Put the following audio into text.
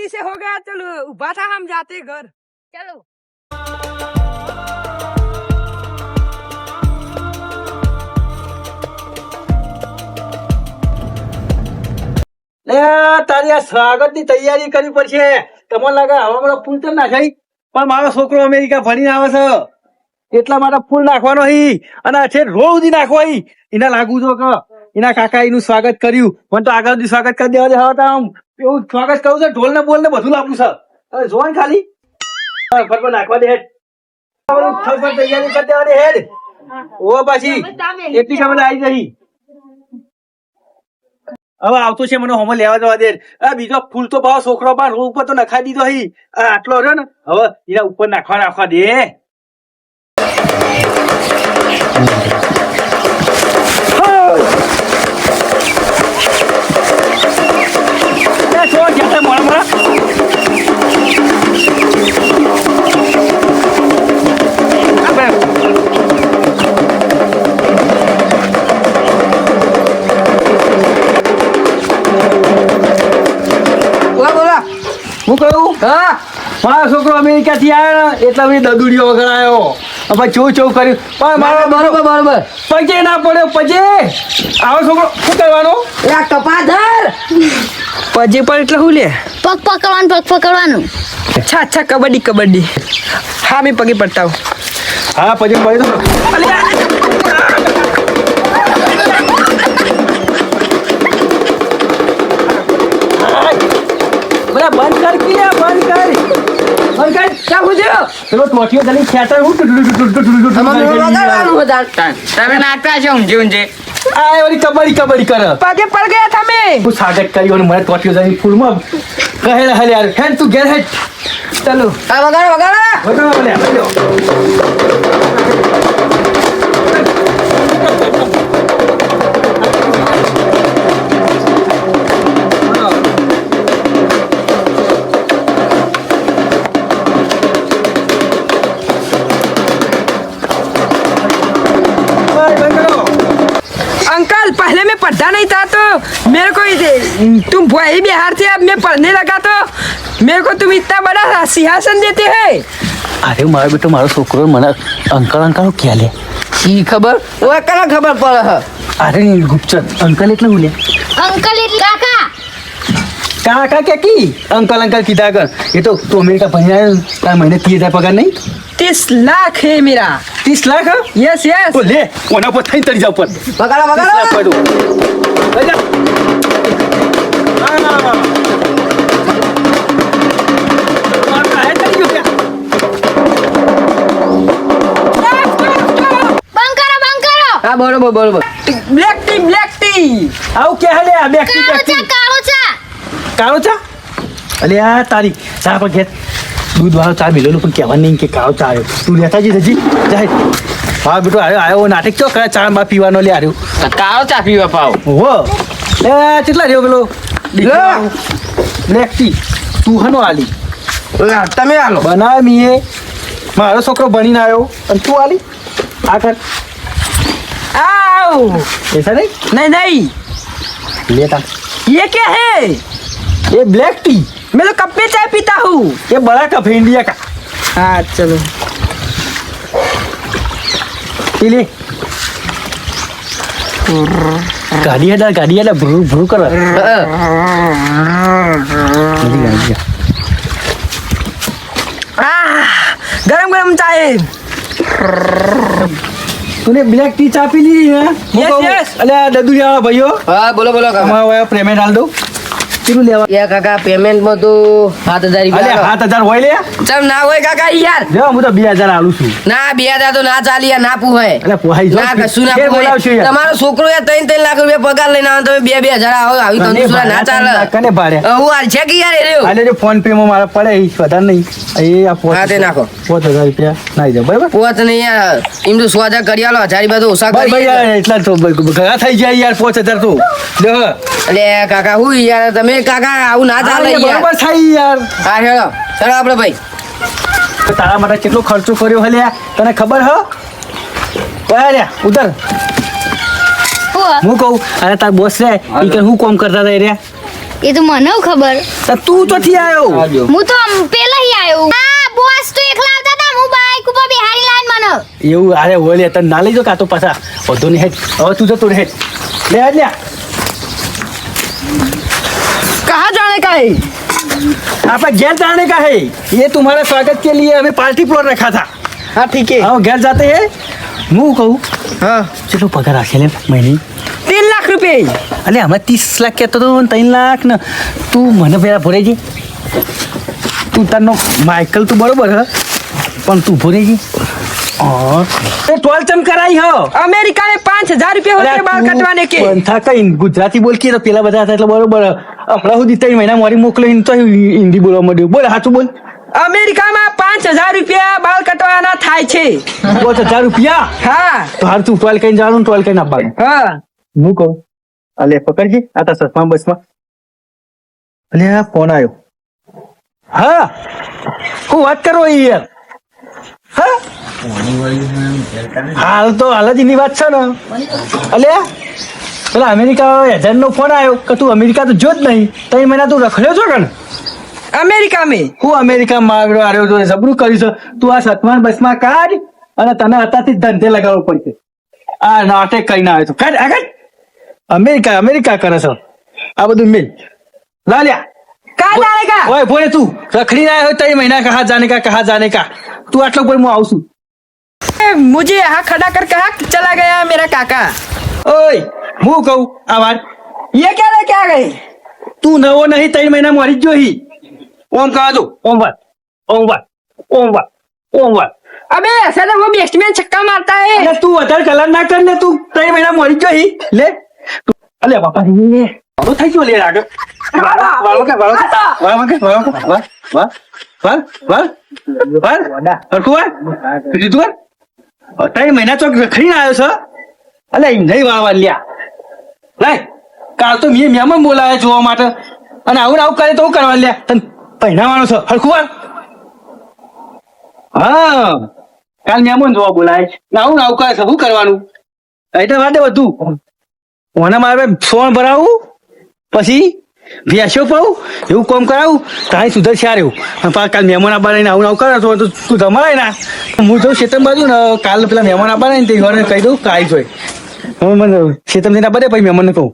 जल्दी से हो गया, चलो उभा था, हम जाते घर। चलो તારી આ સ્વાગત ની તૈયારી કરવી પડશે. તમને લાગે હવા મને ફૂલ તો નાખાય, પણ મારો છોકરો અમેરિકા ભણીને આવે છે એટલા માટે ફૂલ નાખવાનો અને છે રોજ સુધી નાખવો એના લાગુ છો કે એના કાકા એનું સ્વાગત કર્યું. મને તો આગળ સ્વાગત કરી દેવા દે. હવે તો આમ એવું સ્વાગત કરવું છે, ઢોલ ને બોલ ને બધું લાવવું છે. હવે જોવા ને ખાલી ફટફટ નાખવા દે હેડ, ફટફટ તૈયારી કરી દેવા દે હેડ. ઓ પાછી એટલી ખબર આવી જઈ. હવે આવતો છે, મને હોમો લેવા જવા દે. આ બીજો ફૂલ તો ભાવ છોકરો પણ રોડ ઉપર તો નખાઈ દીધો આટલો રહ્યો ને, હવે એના ઉપર નાખવા દે. હું કહું મારો છોકરો અમેરિકા થી આવ્યો એટલે બધી દદુડીઓ વગર આવ્યો. પછી ચો કર્યું પણ મારો બરોબર પજે ના પડ્યો. પજે આવો છોકરો શું કરવાનું? કપાધર પજે પર એટલે શું લે? પગ પકડવાનું. અચ્છા કબડ્ડી. હા મેં પગે પડતા હું. હા પજે પડ્યો. બંધ કર કે બંધ કર ક્યાં પૂછ્યો પેલો ટોટીઓ જલી ખેતર હું તમે નાખતા છો ઊંઝે આ ઓલી કબડ્ડી કરે. પગે પડ ગયા તમે. હું સ્વાગત કર્યું અને મને ટોટીઓ જલી ફૂલમાં કહે હલે યાર હેડ તું ઘેર હેડ. ચાલો વગાડો अंकल पहले मैं पढ़ता नहीं था तो मेरे को तुम वही बिहार से, अब मैं पढ़ने लगा तो मेरे को तुम इतना बड़ा सिंहासन देते हैं. અરે મારો બેટો મારો છોકરો મને અંકલ ક્યાં લે ઈ ખબર ઓય કને ખબર પડે. અરે ગુપચર અંકલ એટલે હું લે અંકલ એટલે કાકા કે કી અંકલ કીધા કર. એ તો તું અમેરિકા ભણ્યા તાર મહિને 30,000 પગાર નહીં? 30 लाख है मेरा. 30 લાખ? यस તો લે ઓના પર થઈને તરી જાવ પર વગાડો લઈ જા. હા બરોબર. બ્લેક ટી આવું કે હલે આ બેક ટી કાળો ચા. અલે આ તારી ચા પર ઘેર દૂધ વાળો ચા મિલેલો પણ કહેવા નહીં કે કાળો ચા આવ્યો. તું લેતા જી હજી જાય. હા બેટો આવ્યો નાટક ચો કરે ચા માં પીવાનો લે આવ્યો. કાળો ચા પીવા પાવ હો એ કેટલા રહ્યો પેલો બ્લેક ટી તું હનો આલી તમે આલો બનાવ મીએ. મારો છોકરો ભણીને આવ્યો અને તું આલી આ કર. आओ ऐसा नहीं नहीं लेता. ये क्या है? ये ब्लैक टी. मैं तो कप में चाय पीता हूँ. ये बड़ा कप है इंडिया का. हाँ चलो पी ले. गाड़ी है भरू भरू कर. गरम चाय. तूने ब्लैक टी चा पी ली है? यस. अरे ददुरिया भाइयों हाँ बोलो हमारा पेमेंट डाल दो. कितने लेवा या काका पेमेंट में तो 7,000 અલે 7,000 હોય લે. ચમ ના હોય કાકા યાર. જો હું તો 2,000 આલું છું. ના 2,000 તો ના ચાલી યાર, ના પૂહાય. અલે પોહાઈ જો. ના કશું ના બોલાવશું યાર. તમારો છોકરો યાર 3 લાખ રૂપિયા પગાર લઈને આવે તમે 2,000 આવો આવી કંજૂસરા ના ચાલે. કને ભાડે હું આ છે કે યાર એ રહ્યો. અલે જો ફોન પે માં મારા પડે વધારે નહીં. એ આ હા તે નાખો 5,000 રૂપિયા નાઈ દે બરાબર. પોત નહીં યાર એમ તો 100,000 કરી આલો, 1000 રૂપિયા તો ઓછા કરી. ભાઈ યાર એટલા તો ઘણા થઈ જાય યાર 5,000 તો. જો અલે કાકા હું યાર તમે કાકા આવું ના ચાલે યાર. બરાબર થાય યાર. હા ચલો આપણે ભાઈ તારા માટે કેટલો ખર્ચો કર્યો હે લ્યા તને ખબર હ? અરે ઉધર હું કહું અરે તાર બોસ રે ઈ કે હું કામ કરતા હતા રે એ તો મને ખબર. તો તું ચોથી આવ્યો હું તો પેલા ही આવ્યો. આ બોસ તો એકલા આવતા હતા, હું બાઈક ઉપર બિહારી લાઈન મને. એવું અરે હોય લે તને ના લઈ જો કાતો પાછા વધુ નહીં હેડ હવે તું જતો રહે લે આજ લ્યા कहाँ जाने का है? आपका घर जाने का है ये तुम्हारे स्वागत के लिए हमें पार्टी प्लॉट रखा था हाँ ठीक है. हाँ घर जाते हैं હું કહું हाँ ચલો પગાર રાખે લે મહિને 3 लाख रुपए. અલે અમે 30 લાખ કહેતો હતો ને 3 લાખ ને તું મને પેલા ભરે જી તું તારનો માઇકલ તું બરોબર હ પણ તું ભરે જી એ ટોલ ચમ કરાઈ હો अमेरिका में 5,000 रुपए होते हैं बाल कटवाने के. બંધા કઈ ગુજરાતી બોલ કે તો પેલા બધા હતા એટલે બરોબર હમણાં સુધી 3 મહિના મોરી મોકલો તો હિન્દી બોલવા માંડ્યું બોલ સાચું બોલ अमेरिका में 5,000 रुपया बाल कटवाना થાય છે. 5000 રૂપિયા हाँ તો હાર તું ટોલ કઈ જવાનું ટોલ કઈ આપવાનું हाँ હું કહું અલે પકડજી આ તા સસમા બસમાં અલે આ ફોન આવ્યો હા હું વાત કરો યાર હા હાલ તો હાલ જ એની વાત છે ને અલે પેલા અમેરિકા એજન્ટ નો ફોન આવ્યો કે તું અમેરિકા તો જો જ નહીં 3 મહિના તું રખડ્યો છો કે अमेरिका में હું અમેરિકા માં આવ્યો તો જબરું કર્યું છે તું આ સતમાન બસમાં કાઢ અને તને અત્યારથી જ ધંધે લગાવવો પડશે આ નાટક કરીને આવ્યો તો કાઢ આગળ અમેરિકા કરે છે આ બધું મિલ લાલ્યા कहाँ जाने का? ઓય બોલે તું રખડી ના આવ્યો 3 મહિના કહા જાને કા તું આટલો પર હું આવું છું मुझे यहाँ खड़ा कर कहा चला गया मेरा काका. ઓય હું કહું આ વાત ये क्या लेके आ गए? તું નવો નહીં 3 મહિના મરી જ જોઈ ઓમ કહા દો ઓમ વાત अबे ऐसा तो वो बेस्टमैन छक्का मारता है. અલે તું વધારે કલર ના કર ને તું 3 મહિના મરી જોઈ લે અલે બાપા રે તો થઈ ગયો લે આગળ વાળો કે તું 3 મહિના ચોક રખડીને આવ્યો છે અલે નહીં વાળવા લ્યા લાય કાલ તો મેં મહેમાન બોલાયા જોવા માટે અને આવું કરે તો હું કરવા લ્યા તને પહેરાવાનો છે હરખું વાર હા કાલ મહેમાન જોવા બોલાય ને આવું કરે છે શું કરવાનું એટલે વાટે બધું ઓને મારે સોણ ભરાવું પછી ભેંસો પાવું એવું કામ કરાવું તારી સુધર ચાર એવું કાલ મહેમાન આપવાના આવું કરે તો તું ધમાડાય ના હું જો શેતમ બાજુ ને કાલ પેલા મહેમાન આપવાના ને તે ઘરે કહી દઉં કાઈ જોઈ હવે મને શેતમ જઈને આપવા દે પછી મહેમાનને કહું